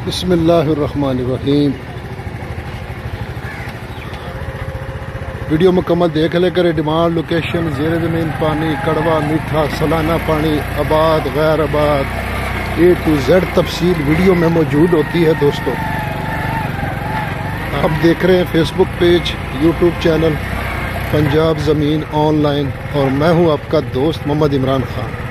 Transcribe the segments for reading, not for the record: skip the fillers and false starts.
بسم اللہ الرحمن الرحیم۔ ویڈیو مکمل دیکھ لے کرے۔ ڈیمانڈ، لوکیشن، زیر زمین پانی، کڑوا، میٹھا، سالانہ پانی، آباد، غیر آباد، A to Z تفصیل ویڈیو میں موجود ہوتی ہے۔ دوستو آپ دیکھ رہے ہیں فیس بک پیج، یوٹیوب چینل پنجاب زمین آن لائن، اور میں ہوں آپ کا دوست محمد عمران خان۔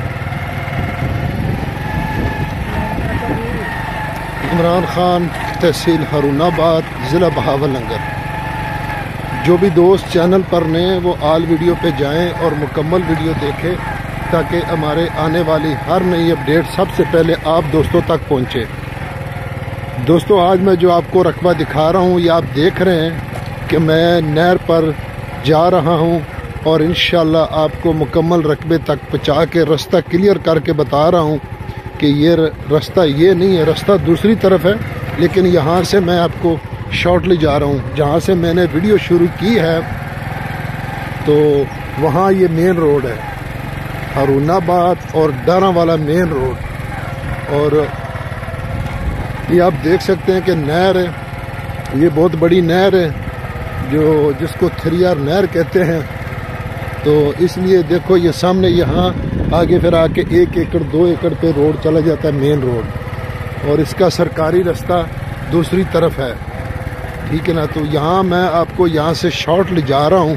عمران خان، تحصیل ہارون آباد، ضلع بہاولنگر۔ جو بھی دوست چینل پر نئے وہ آل ویڈیو پہ جائیں اور مکمل ویڈیو دیکھیں تاکہ ہمارے آنے والی ہر نئی اپڈیٹ سب سے پہلے آپ دوستوں تک پہنچے۔ دوستو آج میں جو آپ کو رقبہ دکھا رہا ہوں، یہ آپ دیکھ رہے ہیں کہ میں نہر پر جا رہا ہوں اور انشاءاللہ آپ کو مکمل رقبے تک پہنچا کے رستہ کلیئر کر کے بتا رہا ہوں کہ یہ رستہ یہ نہیں ہے، رستہ دوسری طرف ہے، لیکن یہاں سے میں آپ کو شارٹلی جا رہا ہوں۔ جہاں سے میں نے ویڈیو شروع کی ہے تو وہاں یہ مین روڈ ہے، ہارون آباد اور ڈاراں والا مین روڈ، اور یہ آپ دیکھ سکتے ہیں کہ نہر ہے، یہ بہت بڑی نہر ہے جس کو 3R نہر کہتے ہیں۔ تو اس لیے دیکھو یہ سامنے یہاں آگے پھر آ کے 1 ایکڑ 2 ایکڑ پہ روڈ چلا جاتا ہے، مین روڈ، اور اس کا سرکاری رستہ دوسری طرف ہے، ٹھیک ہے نا۔ تو یہاں میں آپ کو یہاں سے شارٹ لے جا رہا ہوں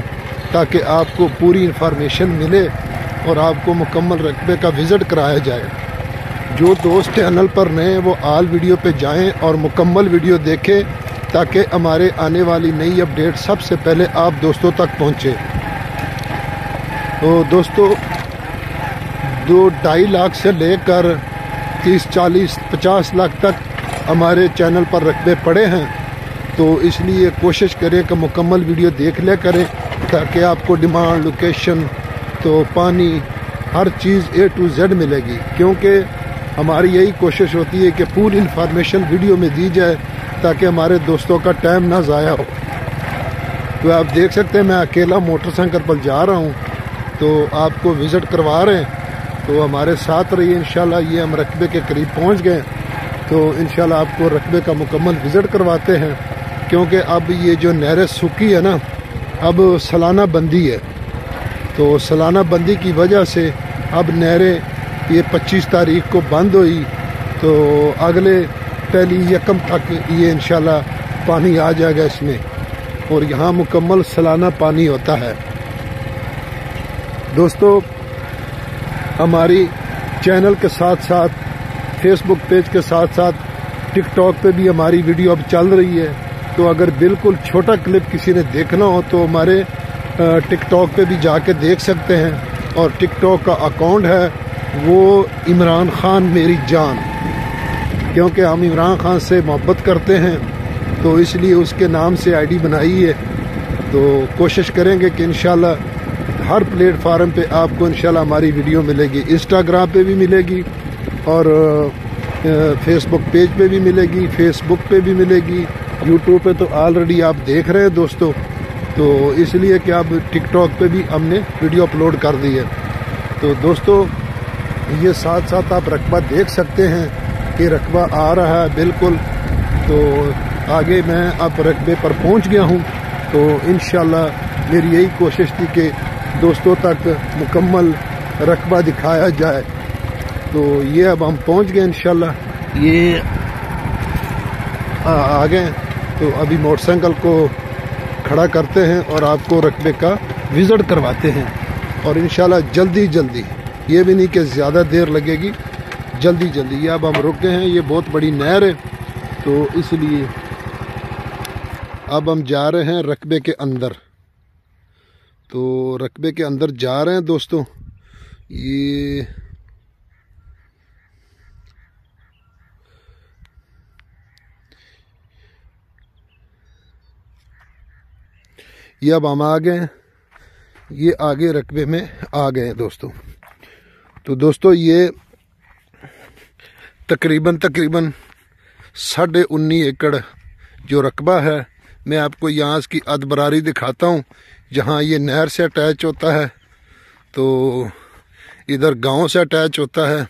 تاکہ آپ کو پوری انفارمیشن ملے اور آپ کو مکمل رقبے کا وزٹ کرایا جائے۔ جو دوست چینل پر نئے وہ آل ویڈیو پہ جائیں اور مکمل ویڈیو دیکھیں تاکہ ہمارے آنے والی نئی اپڈیٹ سب سے پہلے آپ دوستوں تک پہنچے۔ تو دوستو 2-2.5 لاکھ سے لے کر 30, 40, 50 لاکھ تک ہمارے چینل پر رقبے پڑے ہیں، تو اس لیے کوشش کریں کہ مکمل ویڈیو دیکھ لیا کریں تاکہ آپ کو ڈیمانڈ، لوکیشن، تو پانی، ہر چیز A to Z ملے گی، کیونکہ ہماری یہی کوشش ہوتی ہے کہ پوری انفارمیشن ویڈیو میں دی جائے تاکہ ہمارے دوستوں کا ٹائم نہ ضائع ہو۔ تو آپ دیکھ سکتے ہیں میں اکیلا موٹر سائیکل پر جا رہا ہوں، تو آپ کو وزٹ کروا رہے ہیں، تو ہمارے ساتھ رہیے۔ انشاءاللہ یہ ہم رقبے کے قریب پہنچ گئے، تو انشاءاللہ آپ کو رقبے کا مکمل وزٹ کرواتے ہیں، کیونکہ اب یہ جو نہر سوکھی ہے نا، اب سالانہ بندی ہے، تو سالانہ بندی کی وجہ سے اب نہریں یہ 25 تاریخ کو بند ہوئی، تو اگلے 1 تک یہ انشاءاللہ پانی آ جائے گا اس میں، اور یہاں مکمل سالانہ پانی ہوتا ہے۔ دوستو ہماری چینل کے ساتھ ساتھ فیس بک پیج کے ساتھ ساتھ ٹک ٹاک پہ بھی ہماری ویڈیو اب چل رہی ہے، تو اگر بالکل چھوٹا کلپ کسی نے دیکھنا ہو تو ہمارے ٹک ٹاک پہ بھی جا کے دیکھ سکتے ہیں، اور ٹک ٹاک کا اکاؤنٹ ہے وہ عمران خان میری جان، کیونکہ ہم عمران خان سے محبت کرتے ہیں تو اس لیے اس کے نام سے ID بنائی ہے۔ تو کوشش کریں گے کہ انشاءاللہ ہر پلیٹ فارم پہ آپ کو انشاءاللہ ہماری ویڈیو ملے گی، انسٹاگرام پہ بھی ملے گی، اور فیس بک پیج پہ بھی ملے گی، فیس بک پہ بھی ملے گی، یوٹیوب پہ تو آلریڈی آپ دیکھ رہے ہیں دوستو، تو اس لیے کہ اب ٹک ٹاک پہ بھی ہم نے ویڈیو اپلوڈ کر دی ہے۔ تو دوستو یہ ساتھ ساتھ آپ رقبہ دیکھ سکتے ہیں کہ رقبہ آ رہا ہے بالکل، تو آگے میں اب رقبے پر پہنچ گیا ہوں، تو انشاءاللہ میری یہی کوشش تھی کہ دوستوں تک مکمل رقبہ دکھایا جائے۔ تو یہ اب ہم پہنچ گئے انشاءاللہ، یہ آ گئے، تو ابھی موٹر سائیکل کو کھڑا کرتے ہیں اور آپ کو رقبے کا وزٹ کرواتے ہیں، اور انشاءاللہ جلدی جلدی، یہ بھی نہیں کہ زیادہ دیر لگے گی، جلدی جلدی۔ یہ اب ہم رک گئے ہیں، یہ بہت بڑی نہر ہے، تو اس لیے اب ہم جا رہے ہیں رقبے کے اندر، تو رقبے کے اندر جا رہے ہیں دوستوں۔ یہ اب ہم آ گئے، یہ آگے رقبے میں آ گئے دوستوں۔ تو دوستو یہ تقریباً 19.5 ایکڑ جو رقبہ ہے، میں آپ کو یہاں اس کی ادبراری دکھاتا ہوں، جہاں یہ نہر سے اٹیچ ہوتا ہے، تو ادھر گاؤں سے اٹیچ ہوتا ہے،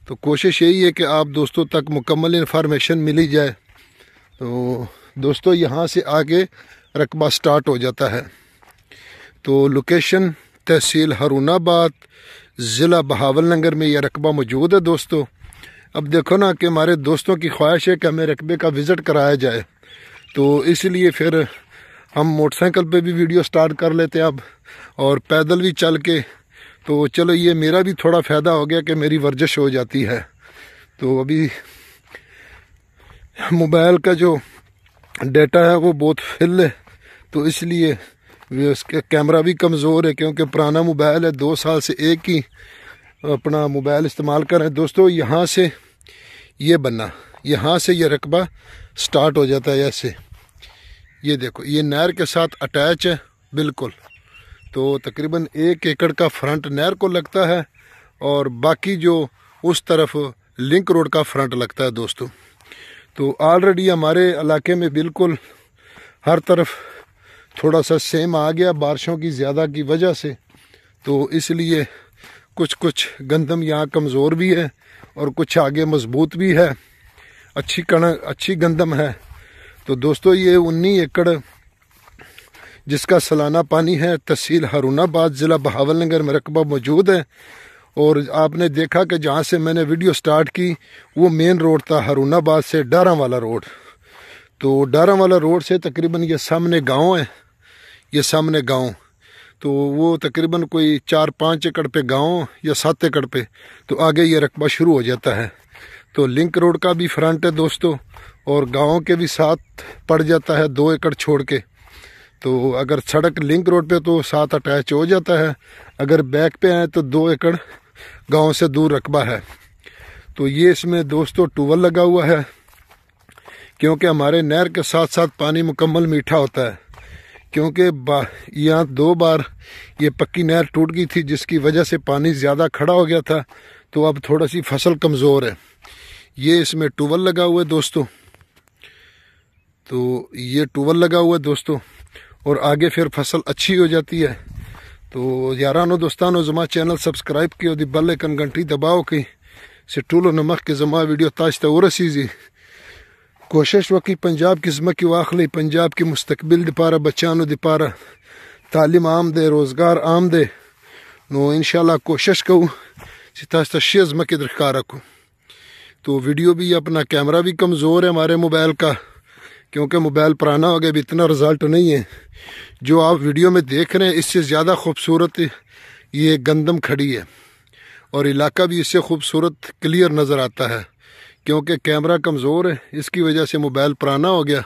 تو کوشش یہی ہے کہ آپ دوستوں تک مکمل انفارمیشن ملی جائے۔ تو دوستو یہاں سے آگے رقبہ سٹارٹ ہو جاتا ہے۔ تو لوکیشن تحصیل ہارون آباد، ضلع بہاول نگر میں یہ رقبہ موجود ہے دوستو۔ اب دیکھو نا کہ ہمارے دوستوں کی خواہش ہے کہ ہمیں رقبے کا وزٹ کرایا جائے، تو اس لیے پھر ہم موٹر سائیکل پہ بھی ویڈیو سٹارٹ کر لیتے ہیں اب، اور پیدل بھی چل کے۔ تو چلو یہ میرا بھی تھوڑا فائدہ ہو گیا کہ میری ورزش ہو جاتی ہے۔ تو ابھی موبائل کا جو ڈیٹا ہے وہ بہت فل ہے، تو اس لیے اس کا کیمرہ بھی کمزور ہے، کیونکہ پرانا موبائل ہے، 2 سال سے ایک ہی اپنا موبائل استعمال کر رہے ہیں دوستو۔ یہاں سے یہ بنا، یہاں سے یہ رقبہ سٹارٹ ہو جاتا ہے ایسے، یہ دیکھو یہ نہر کے ساتھ اٹیچ ہے بالکل۔ تو تقریباً 1 ایکڑ کا فرنٹ نہر کو لگتا ہے، اور باقی جو اس طرف لنک روڈ کا فرنٹ لگتا ہے دوستو۔ تو آلریڈی ہمارے علاقے میں بالکل ہر طرف تھوڑا سا سیم آ گیا بارشوں کی زیادہ کی وجہ سے، تو اس لیے کچھ گندم یہاں کمزور بھی ہے اور کچھ آگے مضبوط بھی ہے، اچھی گندم ہے۔ تو دوستو یہ 19 ایکڑ جس کا سالانہ پانی ہے تحصیل ہارون آباد، ضلع بہاول نگر میں رقبہ موجود ہے۔ اور آپ نے دیکھا کہ جہاں سے میں نے ویڈیو سٹارٹ کی وہ مین روڈ تھا ہارون آباد سے ڈاراں والا روڈ۔ تو ڈاراں والا روڈ سے تقریباً یہ سامنے گاؤں ہے، یہ سامنے گاؤں، تو وہ تقریباً کوئی 4-5 ایکڑ پہ گاؤں یا 7 ایکڑ پہ، تو آگے یہ رقبہ شروع ہو جاتا ہے۔ تو لنک روڈ کا بھی فرنٹ ہے دوستو، اور گاؤں کے بھی ساتھ پڑ جاتا ہے 2 ایکڑ چھوڑ کے۔ تو اگر سڑک لنک روڈ پہ تو ساتھ اٹیچ ہو جاتا ہے، اگر بیک پہ آئے تو 2 ایکڑ گاؤں سے دور رقبہ ہے۔ تو یہ اس میں دوستو ٹیوبویل لگا ہوا ہے، کیونکہ ہمارے نہر کے ساتھ ساتھ پانی مکمل میٹھا ہوتا ہے، کیونکہ یہاں 2 بار یہ پکی نہر ٹوٹ گئی تھی، جس کی وجہ سے پانی زیادہ کھڑا ہو گیا تھا، تو اب تھوڑا سی فصل کمزور ہے۔ یہ اس میں ٹیوبویل لگا ہوا ہے دوستو، تو یہ ٹیوبویل لگا ہوا ہے دوستو، اور آگے پھر فصل اچھی ہو جاتی ہے۔ تو یارانو دوستانو زما چینل سبسکرائب کیو دی بیل آئکن گھنٹی دباؤ کی سے ټولو نه مخکې زما ویډیو تاسو ته ورسیږي۔ کوشش وکړئ پنجاب کې ځمکې واخلئ، پنجاب کې مستقبل دپاره بچیانو دپاره تعلیم عام دی، روزګار عام دی، نو انشاءاللہ کوشش کوو چې تاسو ته ښې ځمکې در ښکاره کړو۔ تو ویڈیو بھی اپنا کیمرہ بھی کمزور ہے ہمارے موبائل کا، کیونکہ موبائل پرانا ہو گیا، اب اتنا رزلٹ نہیں ہے۔ جو آپ ویڈیو میں دیکھ رہے ہیں اس سے زیادہ خوبصورت یہ گندم کھڑی ہے، اور علاقہ بھی اس سے خوبصورت کلیئر نظر آتا ہے، کیونکہ کیمرہ کمزور ہے، اس کی وجہ سے موبائل پرانا ہو گیا۔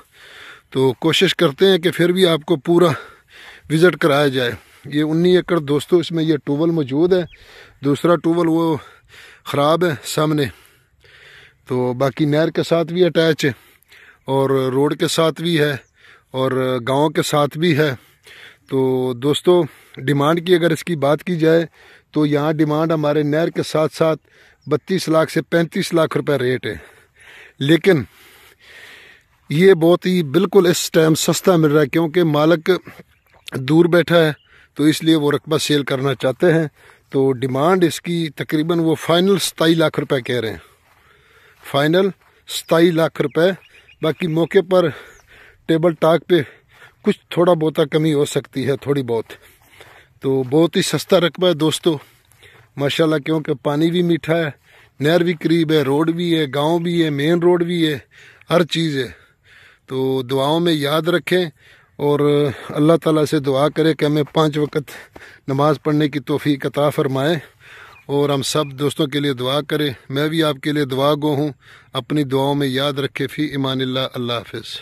تو کوشش کرتے ہیں کہ پھر بھی آپ کو پورا وزٹ کرایا جائے۔ یہ 19 ایکڑ دوستو، اس میں یہ ٹیوبویل موجود ہے، دوسرا ٹیوبویل وہ خراب ہے سامنے، تو باقی نہر کے ساتھ بھی اٹیچ ہے، اور روڈ کے ساتھ بھی ہے، اور گاؤں کے ساتھ بھی ہے۔ تو دوستو ڈیمانڈ کی اگر اس کی بات کی جائے تو یہاں ڈیمانڈ ہمارے نہر کے ساتھ ساتھ 32 لاکھ سے 35 لاکھ روپے ریٹ ہے، لیکن یہ بہت ہی بالکل اس ٹائم سستا مل رہا ہے، کیونکہ مالک دور بیٹھا ہے، تو اس لیے وہ رقبہ سیل کرنا چاہتے ہیں۔ تو ڈیمانڈ اس کی تقریباً وہ فائنل 27 لاکھ روپے کہہ رہے ہیں، فائنل 27 لاکھ روپے۔ باقی موقع پر ٹیبل ٹاک پہ کچھ تھوڑا بہت کمی ہو سکتی ہے، تھوڑی بہت۔ تو بہت ہی سستا رقبہ ہے دوستو ماشاءاللہ، کیونکہ پانی بھی میٹھا ہے، نہر بھی قریب ہے، روڈ بھی ہے، گاؤں بھی ہے، مین روڈ بھی ہے، ہر چیز ہے۔ تو دعاؤں میں یاد رکھیں، اور اللہ تعالیٰ سے دعا کرے کہ ہمیں 5 وقت نماز پڑھنے کی توفیق عطا فرمائے، اور ہم سب دوستوں کے لیے دعا کریں۔ میں بھی آپ کے لیے دعا گو ہوں، اپنی دعاؤں میں یاد رکھے۔ فی امان اللہ، اللہ حافظ۔